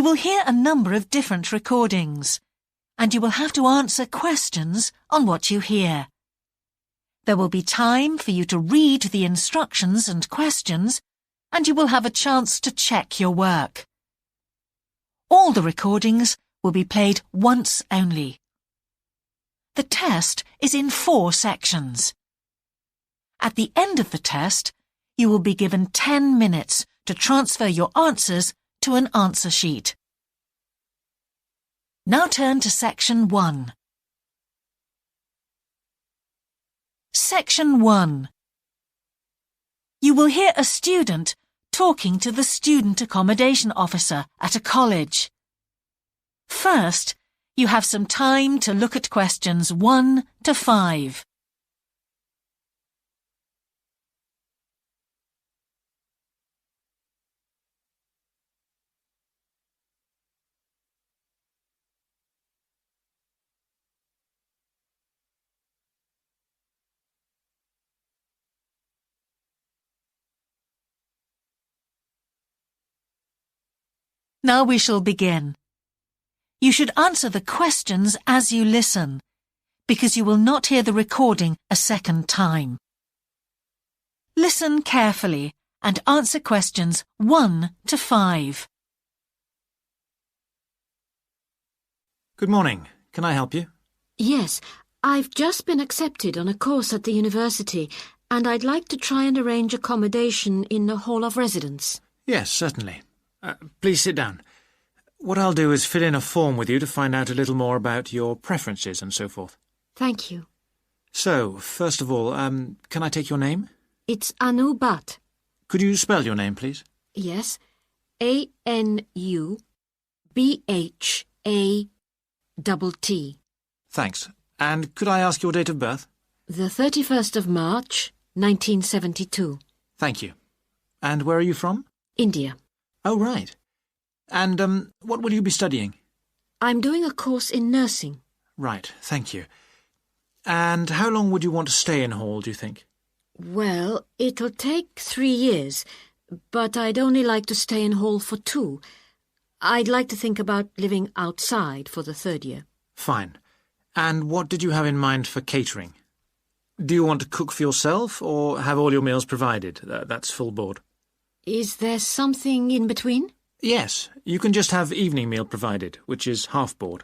will hear a number of different recordings, and you will have to answer questions on what you hear. There will be time for you to read the instructions and questions, and you will have a chance to check your work. All the recordings will be played once only. The test is in 4 sections. At the end of the test, you will be given 10 minutes to transfer your answers to an answer sheet. Now turn to Section 1. Section 1. You will hear a student talking to the student accommodation officer at a college. First, you have some time to look at questions 1 to 5. Now we shall begin. You should answer the questions as you listen, because you will not hear the recording a second time. Listen carefully and answer questions 1 to 5. Good morning. Can I help you? Yes, I've just been accepted on a course at the university, and I'd like to try and arrange accommodation in a hall of residence. Yes, certainly. Please sit down. What I'll do is fill in a form with you to find out a little more about your preferences and so forth. Thank you. So, first of all, can I take your name? It's Anu Bhatt. Could you spell your name, please? Yes. ANUBHATT. Thanks. And could I ask your date of birth? The 31st of March, 1972. Thank you. And where are you from? India. Oh, right. And, what will you be studying? I'm doing a course in nursing. Right, thank you. And how long would you want to stay in hall, do you think? Well, it'll take 3 years, but I'd only like to stay in hall for 2. I'd like to think about living outside for the 3rd year. Fine. And what did you have in mind for catering? Do you want to cook for yourself or have all your meals provided? That's full board. Is there something in between? Yes, you can just have evening meal provided, which is half board.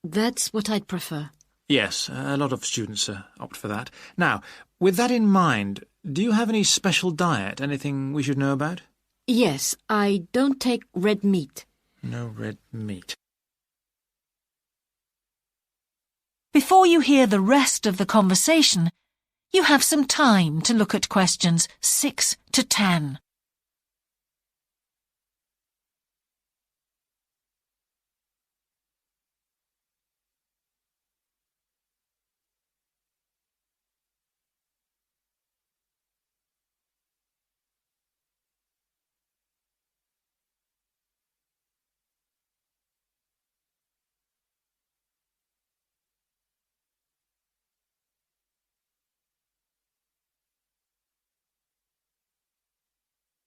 That's what I'd prefer. Yes, a lot of students opt for that. Now, with that in mind, do you have any special diet, anything we should know about? Yes, I don't take red meat. No red meat. Before you hear the rest of the conversation, you have some time to look at questions 6 to 10.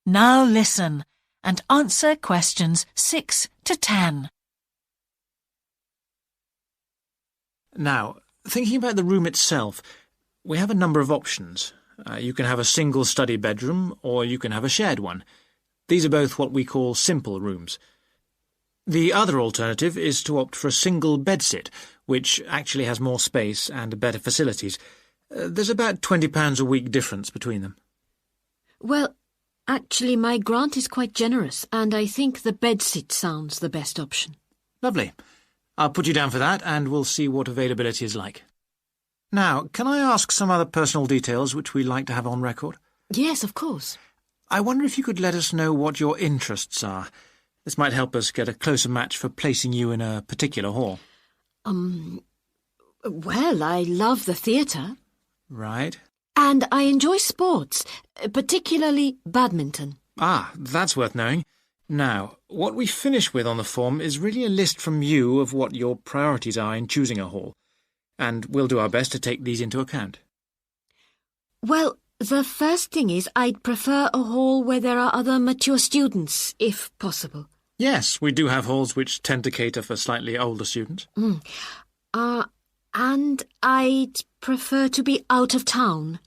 Now listen and answer questions 6 to 10. Now, thinking about the room itself, we have a number of options. You can have a single study bedroom or you can have a shared one. These are both what we call simple rooms. The other alternative is to opt for a single bedsit, which actually has more space and better facilities. There's about £20 a week difference between them. Well, actually my grant is quite generous, and I think the bedsit sounds the best option. Lovely. I'll put you down for that, and we'll see what availability is like. Now, can I ask some other personal details which we like to have on record? Yes, of course. I wonder if you could let us know what your interests are. This might help us get a closer match for placing you in a particular hall. Well, I love the theatre. Right. And I enjoy sports, particularly badminton. Ah, that's worth knowing. Now, what we finish with on the form is really a list from you of what your priorities are in choosing a hall, and we'll do our best to take these into account. Well, the first thing is I'd prefer a hall where there are other mature students, if possible. Yes, we do have halls which tend to cater for slightly older students. And I'd prefer to be out of town.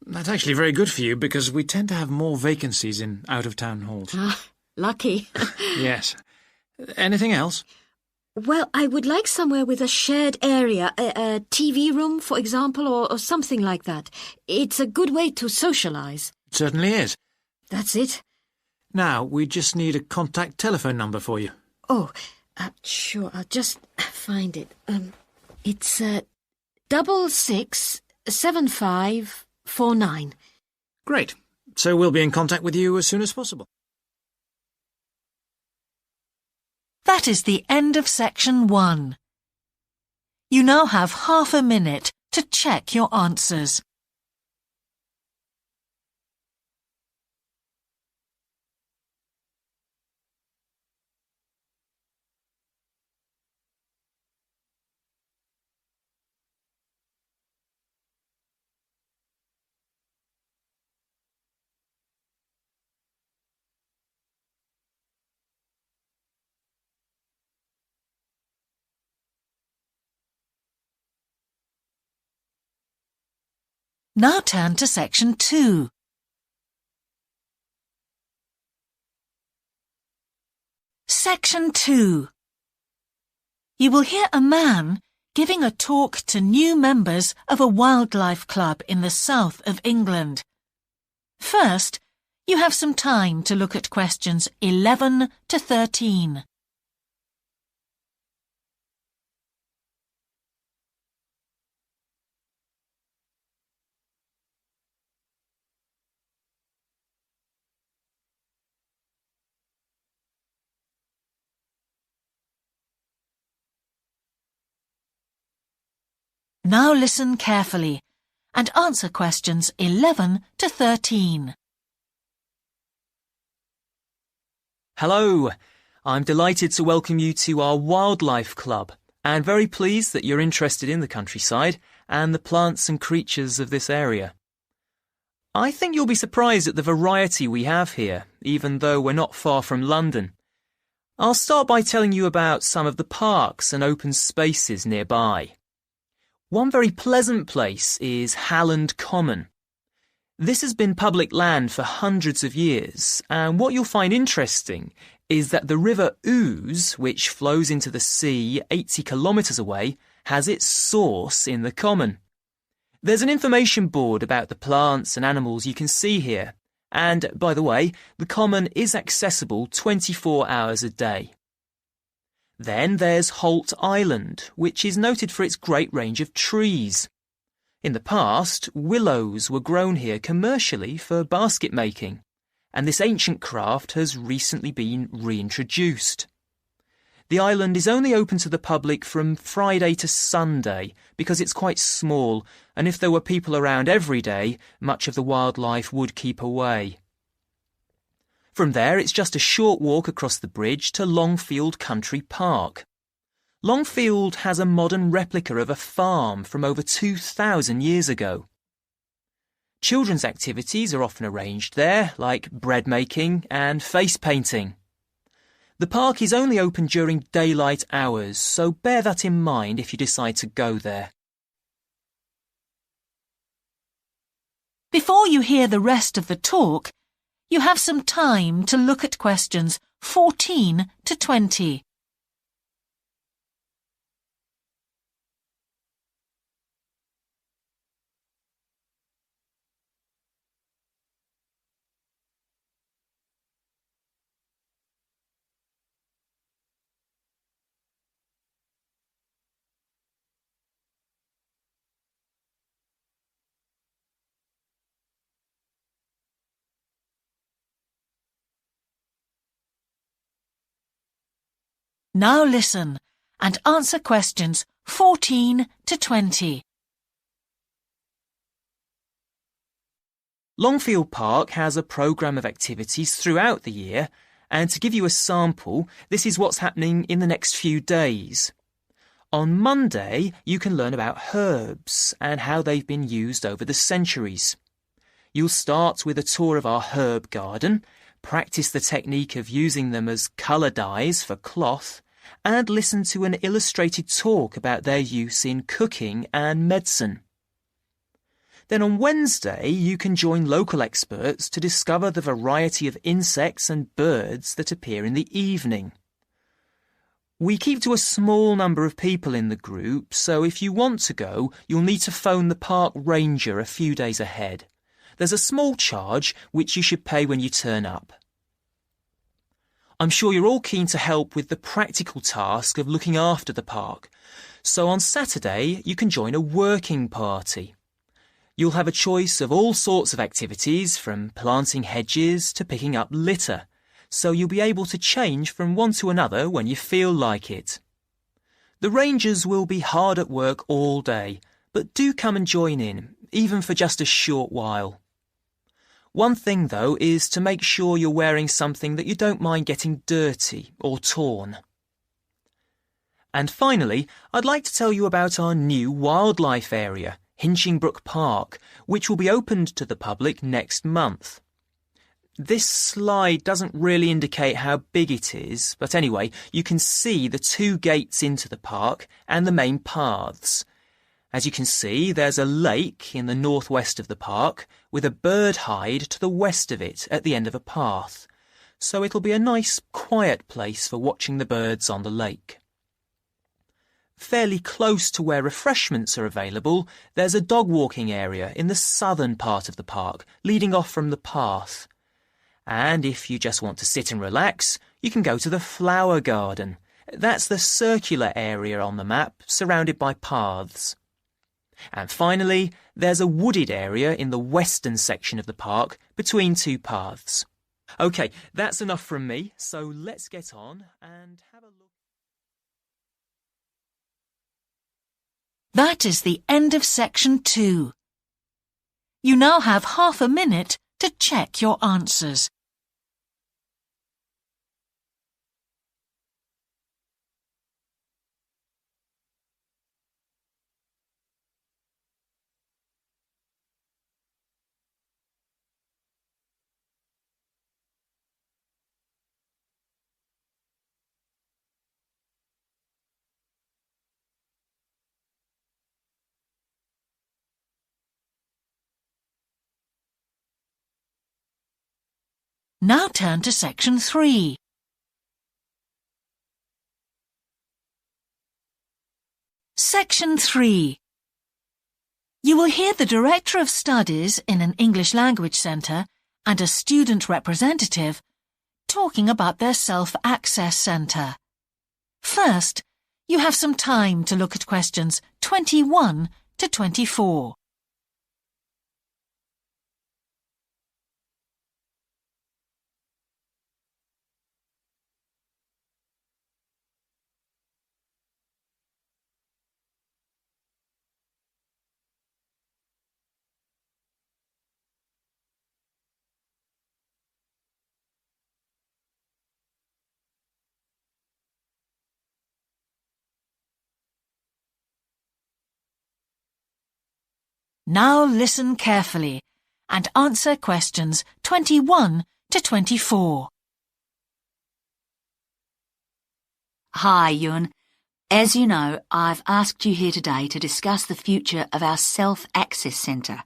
That's actually very good for you because we tend to have more vacancies in out-of-town halls. Lucky. Yes. Anything else? Well, I would like somewhere with a shared area, a TV room, for example, or something like that. It's a good way to socialise. It certainly is. That's it. Now, we just need a contact telephone number for you. Oh, sure, I'll just find it. It's 667549. Great. So we'll be in contact with you as soon as possible. That is the end of section 1. You now have half a minute to check your answers. Now turn to section 2. Section 2. You will hear a man giving a talk to new members of a wildlife club in the south of England. First, you have some time to look at questions 11 to 13. Now listen carefully and answer questions 11 to 13. Hello, I'm delighted to welcome you to our Wildlife Club and very pleased that you're interested in the countryside and the plants and creatures of this area. I think you'll be surprised at the variety we have here, even though we're not far from London. I'll start by telling you about some of the parks and open spaces nearby. One very pleasant place is Halland Common. This has been public land for hundreds of years, and what you'll find interesting is that the River Ouse, which flows into the sea 80 kilometres away, has its source in the common. There's an information board about the plants and animals you can see here, and, by the way, the common is accessible 24 hours a day. Then there's Holt Island, which is noted for its great range of trees. In the past, willows were grown here commercially for basket making, and this ancient craft has recently been reintroduced. The island is only open to the public from Friday to Sunday because it's quite small, and if there were people around every day, much of the wildlife would keep away. From there, it's just a short walk across the bridge to Longfield Country Park. Longfield has a modern replica of a farm from over 2,000 years ago. Children's activities are often arranged there, like bread making and face painting. The park is only open during daylight hours, so bear that in mind if you decide to go there. Before you hear the rest of the talk, you have some time to look at questions 14 to 20. Now listen and answer questions 14 to 20. Longfield Park has a programme of activities throughout the year, and to give you a sample, this is what's happening in the next few days. On Monday, you can learn about herbs and how they've been used over the centuries. You'll start with a tour of our herb garden, practice the technique of using them as colour dyes for cloth, and listen to an illustrated talk about their use in cooking and medicine. Then on Wednesday, you can join local experts to discover the variety of insects and birds that appear in the evening. We keep to a small number of people in the group, so if you want to go, you'll need to phone the park ranger a few days ahead. There's a small charge which you should pay when you turn up. I'm sure you're all keen to help with the practical task of looking after the park, so on Saturday you can join a working party. You'll have a choice of all sorts of activities, from planting hedges to picking up litter, so you'll be able to change from one to another when you feel like it. The rangers will be hard at work all day, but do come and join in, even for just a short while. One thing, though, is to make sure you're wearing something that you don't mind getting dirty or torn. And finally, I'd like to tell you about our new wildlife area, Hinchingbrook Park, which will be opened to the public next month. This slide doesn't really indicate how big it is, but anyway, you can see the 2 gates into the park and the main paths. As you can see, there's a lake in the northwest of the park with a bird hide to the west of it at the end of a path, so it'll be a nice, quiet place for watching the birds on the lake. Fairly close to where refreshments are available, there's a dog walking area in the southern part of the park, leading off from the path. And if you just want to sit and relax, you can go to the flower garden. That's the circular area on the map, surrounded by paths. And finally, there's a wooded area in the western section of the park, between 2 paths. OK, that's enough from me, so let's get on and have a look. That is the end of section 2. You now have half a minute to check your answers. Now turn to section 3. Section 3. You will hear the Director of Studies in an English Language Centre and a student representative talking about their Self-Access Centre. First, you have some time to look at questions 21 to 24. Now listen carefully and answer questions 21 to 24. Hi, Yun. As you know, I've asked you here today to discuss the future of our Self-Access Centre.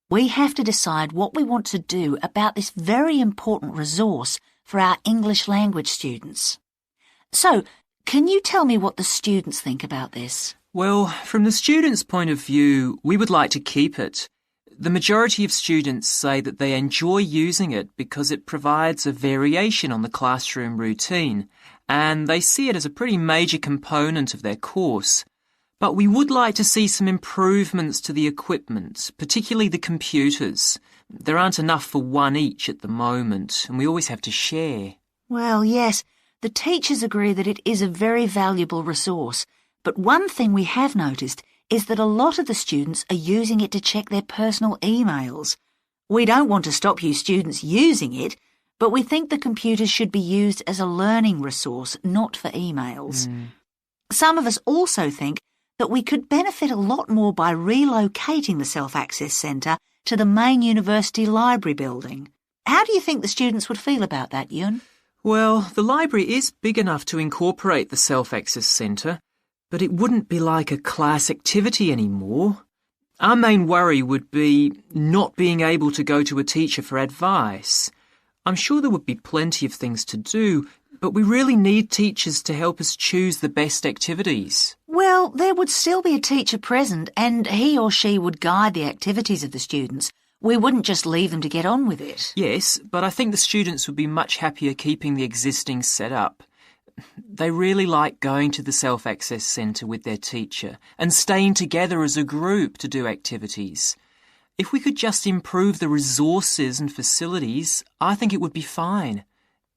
We have to decide what we want to do about this very important resource for our English language students. So, can you tell me what the students think about this? Well, from the students' point of view, we would like to keep it. The majority of students say that they enjoy using it because it provides a variation on the classroom routine, and they see it as a pretty major component of their course. But we would like to see some improvements to the equipment, particularly the computers. There aren't enough for one each at the moment, and we always have to share. Well, yes, the teachers agree that it is a very valuable resource. But one thing we have noticed is that a lot of the students are using it to check their personal emails. We don't want to stop you students using it, but we think the computers should be used as a learning resource, not for emails. Some of us also think that we could benefit a lot more by relocating the Self-Access Centre to the main university library building. How do you think the students would feel about that, Ewan? Well, the library is big enough to incorporate the Self-Access Centre, but it wouldn't be like a class activity anymore. Our main worry would be not being able to go to a teacher for advice. I'm sure there would be plenty of things to do, but we really need teachers to help us choose the best activities. Well, there would still be a teacher present and he or she would guide the activities of the students. We wouldn't just leave them to get on with it. Yes, but I think the students would be much happier keeping the existing setup. They really like going to the Self-Access Centre with their teacher and staying together as a group to do activities. If we could just improve the resources and facilities, I think it would be fine.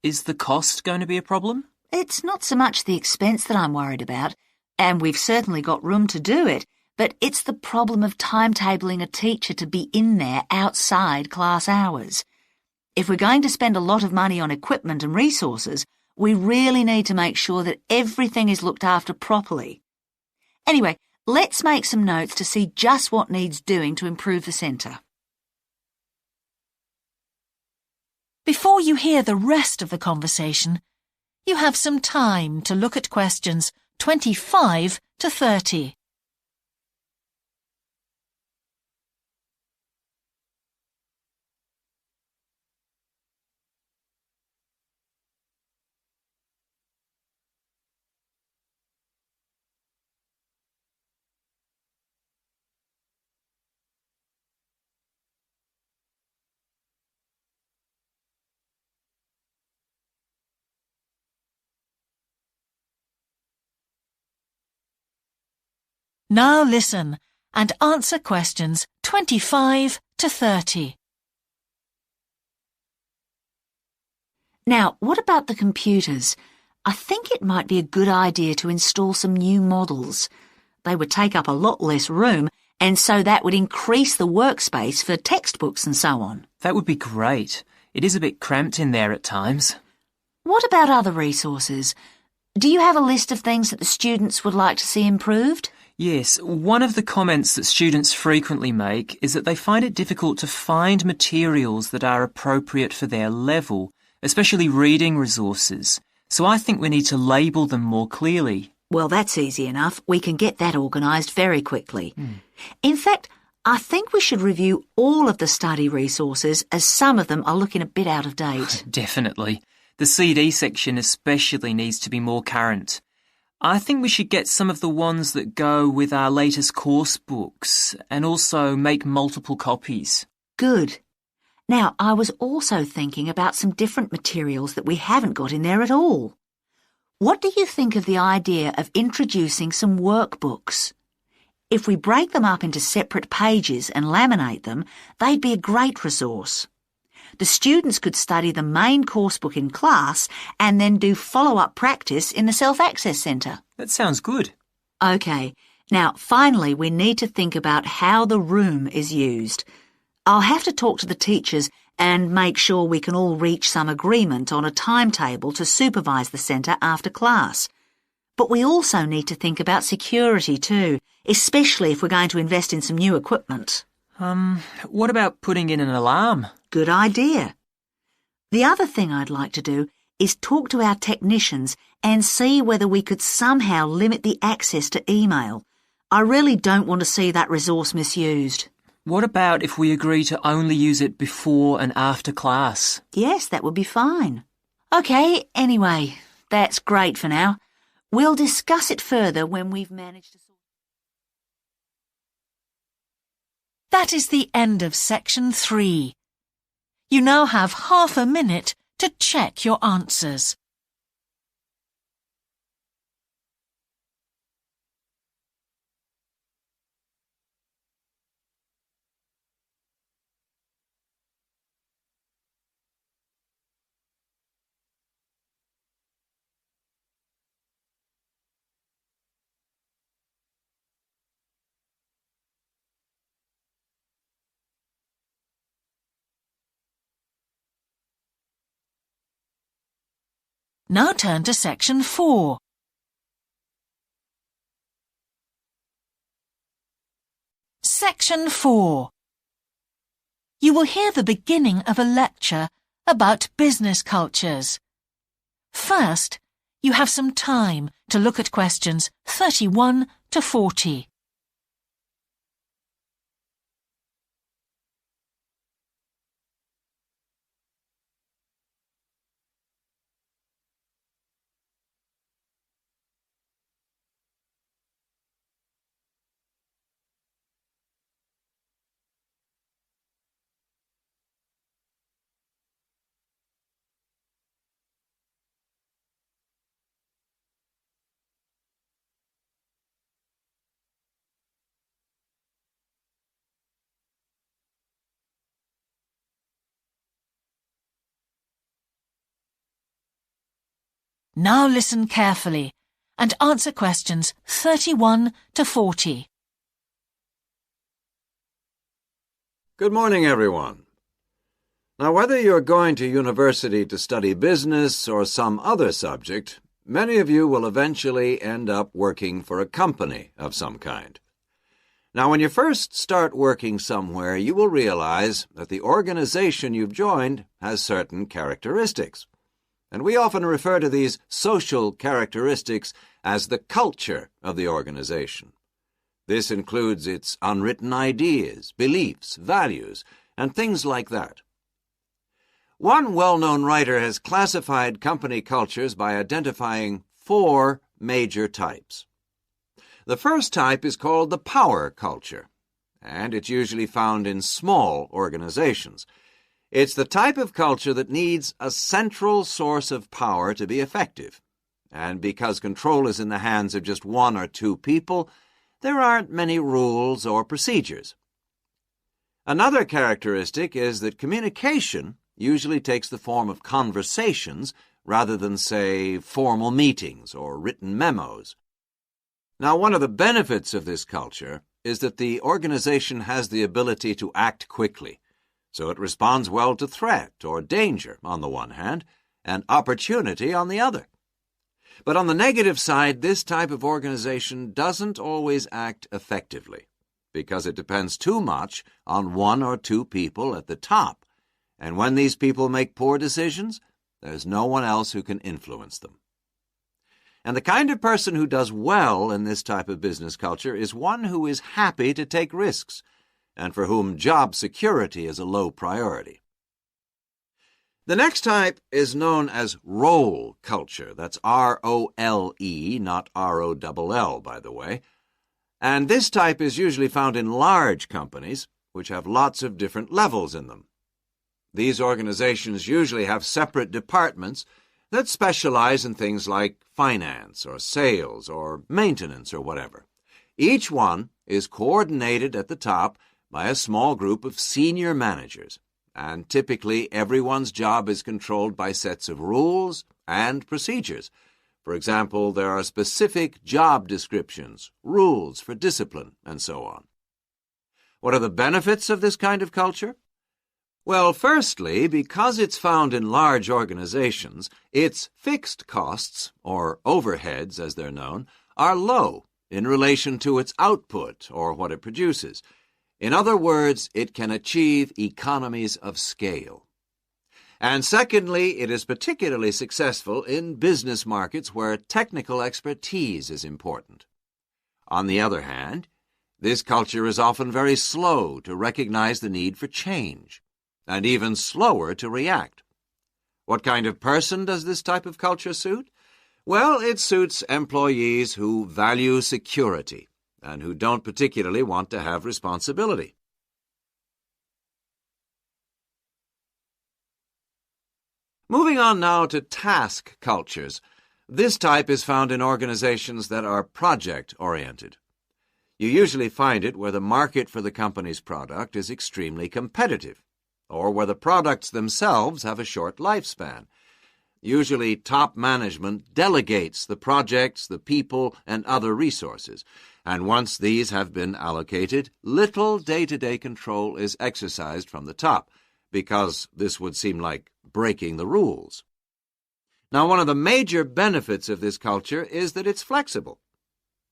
Is the cost going to be a problem? It's not so much the expense that I'm worried about, and we've certainly got room to do it, but it's the problem of timetabling a teacher to be in there outside class hours. If we're going to spend a lot of money on equipment and resources, we really need to make sure that everything is looked after properly. Anyway, let's make some notes to see just what needs doing to improve the centre. Before you hear the rest of the conversation, you have some time to look at questions 25 to 30. Now listen and answer questions 25 to 30. Now, what about the computers? I think it might be a good idea to install some new models. They would take up a lot less room, and so that would increase the workspace for textbooks and so on. That would be great. It is a bit cramped in there at times. What about other resources? Do you have a list of things that the students would like to see improved? Yes, one of the comments that students frequently make is that they find it difficult to find materials that are appropriate for their level, especially reading resources. So I think we need to label them more clearly. Well, that's easy enough. We can get that organised very quickly. In fact, I think we should review all of the study resources as some of them are looking a bit out of date. Definitely. The CD section especially needs to be more current. I think we should get some of the ones that go with our latest course books and also make multiple copies. Good. Now, I was also thinking about some different materials that we haven't got in there at all. What do you think of the idea of introducing some workbooks? If we break them up into separate pages and laminate them, they'd be a great resource. The students could study the main course book in class and then do follow-up practice in the Self-Access Centre. That sounds good. OK, now finally we need to think about how the room is used. I'll have to talk to the teachers and make sure we can all reach some agreement on a timetable to supervise the centre after class. But we also need to think about security too, especially if we're going to invest in some new equipment. What about putting in an alarm? Good idea. The other thing I'd like to do is talk to our technicians and see whether we could somehow limit the access to email. I really don't want to see that resource misused. What about if we agree to only use it before and after class? Yes, that would be fine. OK, anyway, that's great for now. We'll discuss it further when we've managed to sort. That is the end of section 3. You now have half a minute to check your answers. Now turn to section 4. Section 4. You will hear the beginning of a lecture about business cultures. First, you have some time to look at questions 31 to 40. Now listen carefully and answer questions 31 to 40. Good morning, everyone. Now, whether you're going to university to study business or some other subject, many of you will eventually end up working for a company of some kind. Now, when you first start working somewhere, you will realize that the organization you've joined has certain characteristics. And we often refer to these social characteristics as the culture of the organization. This includes its unwritten ideas, beliefs, values, and things like that. One well-known writer has classified company cultures by identifying 4 major types. The first type is called the power culture, and it's usually found in small organizations. It's the type of culture that needs a central source of power to be effective. And because control is in the hands of just 1 or 2 people, there aren't many rules or procedures. Another characteristic is that communication usually takes the form of conversations rather than, say, formal meetings or written memos. Now, one of the benefits of this culture is that the organization has the ability to act quickly. So it responds well to threat or danger on the one hand, and opportunity on the other. But on the negative side, this type of organization doesn't always act effectively, because it depends too much on 1 or 2 people at the top, and when these people make poor decisions, there's no one else who can influence them. And the kind of person who does well in this type of business culture is one who is happy to take risks, and for whom job security is a low priority. The next type is known as role culture. That's R-O-L-E, not R-O-L-L, by the way. And this type is usually found in large companies, which have lots of different levels in them. These organizations usually have separate departments that specialize in things like finance or sales or maintenance or whatever. Each one is coordinated at the top by a small group of senior managers, and typically everyone's job is controlled by sets of rules and procedures. For example, there are specific job descriptions, rules for discipline, and so on. What are the benefits of this kind of culture? Well, firstly, because it's found in large organizations, its fixed costs, or overheads as they're known, are low in relation to its output or what it produces. In other words, it can achieve economies of scale. And secondly, it is particularly successful in business markets where technical expertise is important. On the other hand, this culture is often very slow to recognize the need for change, and even slower to react. What kind of person does this type of culture suit? Well, it suits employees who value security and who don't particularly want to have responsibility. Moving on now to task cultures. This type is found in organizations that are project-oriented. You usually find it where the market for the company's product is extremely competitive, or where the products themselves have a short lifespan. Usually, top management delegates the projects, the people, and other resources, and once these have been allocated, little day-to-day control is exercised from the top, because this would seem like breaking the rules. Now, one of the major benefits of this culture is that it's flexible,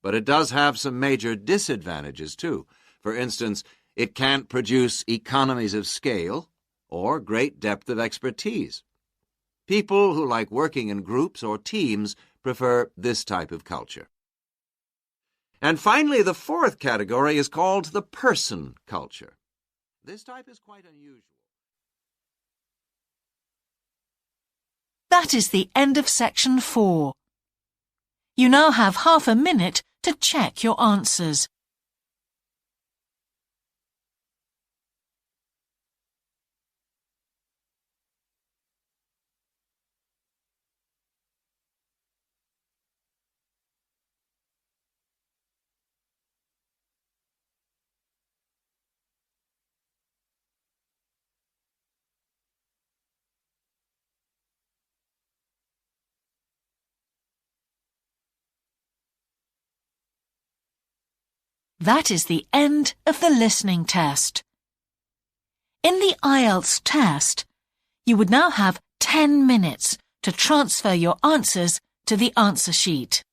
but it does have some major disadvantages, too. For instance, it can't produce economies of scale, or great depth of expertise. People who like working in groups or teams prefer this type of culture. And finally, the fourth category is called the person culture. This type is quite unusual. That is the end of section 4. You now have half a minute to check your answers. That is the end of the listening test. In the IELTS test, you would now have 10 minutes to transfer your answers to the answer sheet.